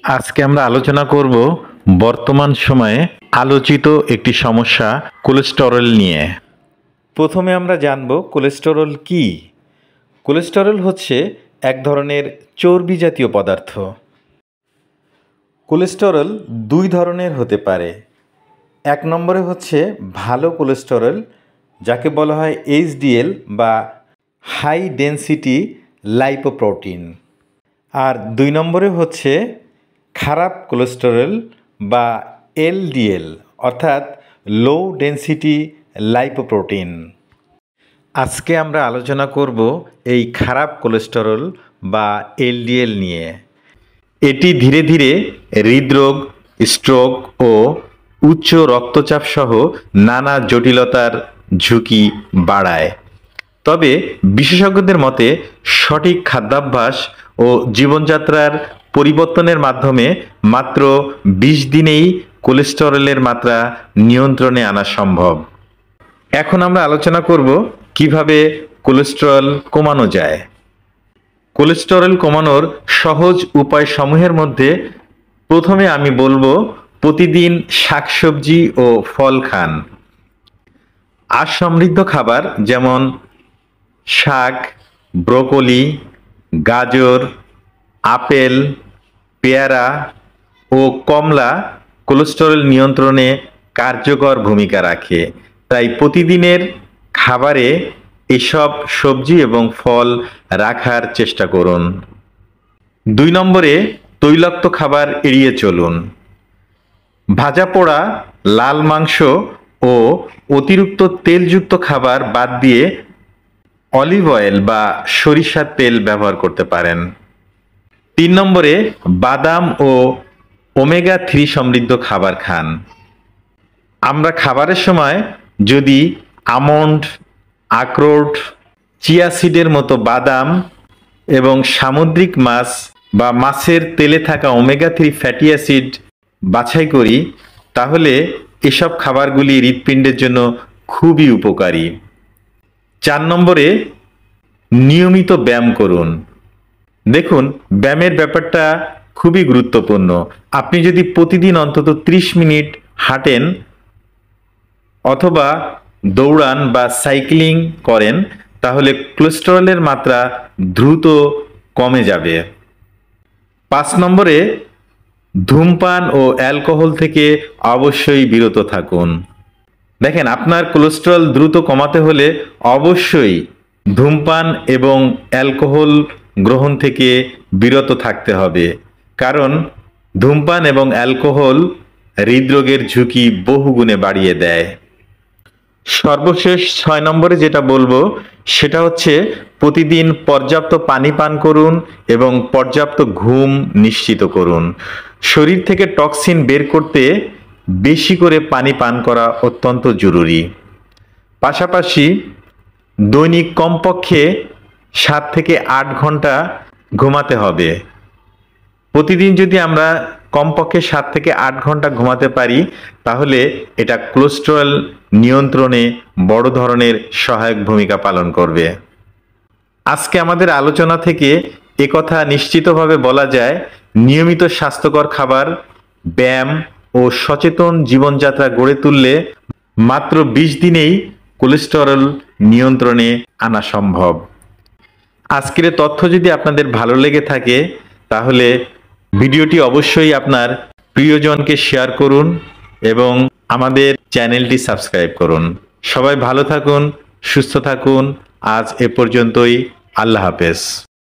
আজকে আমরা আলোচনা করব বর্তমান সময়ে আলোচিত একটি সমস্যা কোলেস্টেরল নিয়ে। প্রথমে আমরা জানব কোলেস্টেরল কি। কোলেস্টেরল হচ্ছে এক ধরনের চর্বি জাতীয় পদার্থ। কোলেস্টেরল দুই ধরনের হতে পারে। এক নম্বরে হচ্ছে ভালো কোলেস্টেরল, যাকে বলা হয় এইচডিএল বা হাই ডেনসিটি লাইপোপ্রোটিন। আর দুই নম্বরে হচ্ছে খারাপ কোলেস্টেরল বা এলডিএল অর্থাৎ লো ডেনসিটি লাইপোপ্রোটিন। আজকে আমরা আলোচনা করব এই খারাপ কোলেস্টেরল বা এলডিএল নিয়ে। এটি ধীরে ধীরে হৃদরোগ, স্ট্রোক ও উচ্চ রক্তচাপ সহ নানা জটিলতার ঝুঁকি বাড়ায়। তবে বিশেষজ্ঞদের মতে সঠিক খাদ্যাভ্যাস ও জীবনযাত্রার পরিবর্তনের মাধ্যমে মাত্র 20 দিনেই কোলেস্টেরলের মাত্রা নিয়ন্ত্রণে আনা সম্ভব। এখন আমরা আলোচনা করব কিভাবে কোলেস্টেরল কমানো যায়। কোলেস্টেরল কমানোর সহজ উপায় সমূহের মধ্যে প্রথমে আমি বলবো প্রতিদিন শাকসবজি ও ফল খান। আঁশ সমৃদ্ধ খাবার যেমন শাক, ব্রোকলি, গাজর, আপেল, পেয়ারা ও কমলা কোলেস্টেরল নিয়ন্ত্রণে কার্যকর ভূমিকা রাখে। তাই প্রতিদিনের খাবারে এসব সবজি এবং ফল রাখার চেষ্টা করুন। 2 নম্বরে তৈলাক্ত খাবার এড়িয়ে চলুন। ভাজা পোড়া, লাল মাংস ও অতিরিক্ত তেলযুক্ত খাবার বাদ দিয়ে অলিভ অয়েল বা সরিষার তেল ব্যবহার করতে পারেন। 3 নম্বরে বাদাম ও ওমেগা 3 সমৃদ্ধ খাবার খান। আমরা খাবারের সময় যদি আমন্ড, আখরোট, চিয়া সিডের মতো বাদাম এবং সামুদ্রিক মাছ বা মাছের তেলে থাকা ওমেগা 3 ফ্যাটি অ্যাসিড বাছাই করি, তাহলে এসব খাবারগুলি হৃৎপিণ্ডের জন্য খুবই উপকারী। 4 নম্বরে নিয়মিত ব্যায়াম করুন। দেখুন, ব্যায়ামের ব্যাপারটা খুবই গুরুত্বপূর্ণ। আপনি যদি প্রতিদিন অন্তত 30 মিনিট হাঁটেন অথবা দৌড়ান বা সাইক্লিং করেন, তাহলে কোলেস্টেরলের মাত্রা দ্রুত কমে যাবে। 5 নম্বরে ধূমপান ও অ্যালকোহল থেকে অবশ্যই বিরত থাকুন। দেখেন, আপনার কোলেস্টেরল দ্রুত কমাতে হলে অবশ্যই ধূমপান এবং অ্যালকোহল গ্রহণ থেকে বিরত থাকতে হবে, কারণ ধূমপান এবং অ্যালকোহল হৃদরোগের ঝুঁকি বহুগুণে বাড়িয়ে দেয়। সর্বশেষ 6 নম্বরে যেটা বলবো সেটা হচ্ছে প্রতিদিন পর্যাপ্ত পানি পান করুন এবং পর্যাপ্ত ঘুম নিশ্চিত করুন। শরীর থেকে টক্সিন বের করতে বেশি করে পানি পান করা অত্যন্ত জরুরি। পাশাপাশি দৈনিক কমপক্ষে 7 থেকে 8 ঘন্টা ঘুমাতে হবে। প্রতিদিন যদি আমরা কমপক্ষে 7 থেকে 8 ঘন্টা ঘুমাতে পারি, তাহলে এটা কোলেস্টেরল নিয়ন্ত্রণে বড় ধরনের সহায়ক ভূমিকা পালন করবে। আজকে আমাদের আলোচনা থেকে একথা নিশ্চিতভাবে বলা যায়, নিয়মিত স্বাস্থ্যকর খাবার, ব্যায়াম ও সচেতন জীবনযাত্রা গড়ে তুললে মাত্র 20 দিনেই কোলেস্টেরল নিয়ন্ত্রণে আনা সম্ভব। আজকের তথ্য যদি আপনাদের ভালো লেগে থাকে, তাহলে ভিডিওটি অবশ্যই আপনার প্রিয়জনকে শেয়ার করুন এবং আমাদের চ্যানেলটি সাবস্ক্রাইব করুন। সবাই ভালো থাকুন, সুস্থ থাকুন। আজ এ পর্যন্তই। আল্লাহ হাফেজ।